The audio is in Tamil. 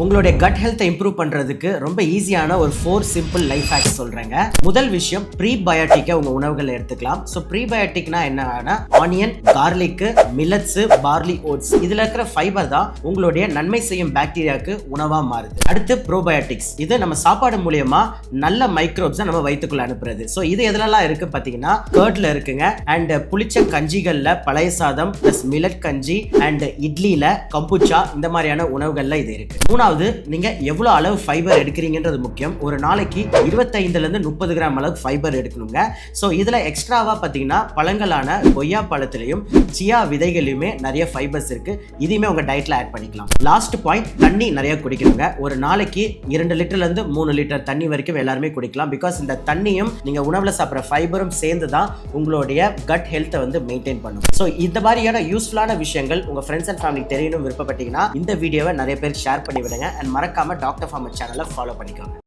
உங்களுடைய கட் ஹெல்த்தை இம்ப்ரூவ் பண்றதுக்கு ரொம்ப ஈஸியான ஒரு 4 சிம்பிள் லைஃப் ஹேக்ஸ் சொல்றேங்க. முதல் விஷயம், ப்ரீபயோட்டிக்கை உங்க உணவுகளை எடுத்துக்கலாம். ஸோ ப்ரீபயோட்டிக்னா என்னன்னா onion, garlic, millets, barley oats, இதுல இருக்கிற ஃபைபர் தான் உங்களுடைய நன்மை செய்யும் பாக்டீரியாவுக்கு உணவா மாறுது. அடுத்து ப்ரோபயோட்டிக்ஸ், இது நம்ம சாப்பாடு மூலியமா நல்ல மைக்ரோப்ஸை நம்ம வயிற்றுக்குள்ள அனுப்புறது. ஸோ இது எதுலலாம் இருக்கு பார்த்தீங்கன்னா கர்ட்ல இருக்குங்க, அண்ட் புளிச்ச கஞ்சிகள்ல பழைய சாதம் பிளஸ் மில்லட் கஞ்சி, அண்ட் இட்லியில கம்புச்சா, இந்த மாதிரியான உணவுகள்ல இது இருக்கு. மூணாவது, நீங்க எவ்வளவு அளவு ஃபைபர் எடுக்கிறீங்கன்றது முக்கியம். ஒரு நாளைக்கு 25 இருந்து 30 கிராம் அளவு ஃபைபர் எடுக்கணுங்க. ஸோ இதுல எக்ஸ்ட்ராவா பார்த்தீங்கன்னா பழங்களான கொய்யா பழத்திலையும் சியா விதைகளையுமே நிறைய ஃபைபர்ஸ் இருக்கு. இதையுமே உங்க டயட்ல ஆட் பண்ணிக்கலாம். லாஸ்ட் பாயிண்ட், தண்ணி நிறைய குடிக்கணுங்க. ஒரு நாளைக்கு 2 லிட்டர்ல இருந்து 3 லிட்டர் தண்ணி வரைக்கும் எல்லாருமே குடிக்கலாம். பிகாஸ் இந்த தண்ணியும் நீங்க உணவுல சாப்பிட்ற ஃபைபரும் சேர்ந்து தான் உங்களுடைய கட் ஹெல்த்தை வந்து மெயின்டைன் பண்ணும். ஸோ இந்த மாதிரியான யூஸ்ஃபுல்லான விஷயங்கள் உங்க ஃப்ரெண்ட்ஸ் அண்ட் ஃபேமிலிக்கு தெரியணும் விருப்பப்பட்டீங்கன்னா இந்த வீடியோவை நிறைய பேர் ஷேர் பண்ணி விடுங்க. அண்ட் மறக்காம டாக்டர் ஃபார்மர் சேனலை ஃபாலோ பண்ணிக்கோங்க.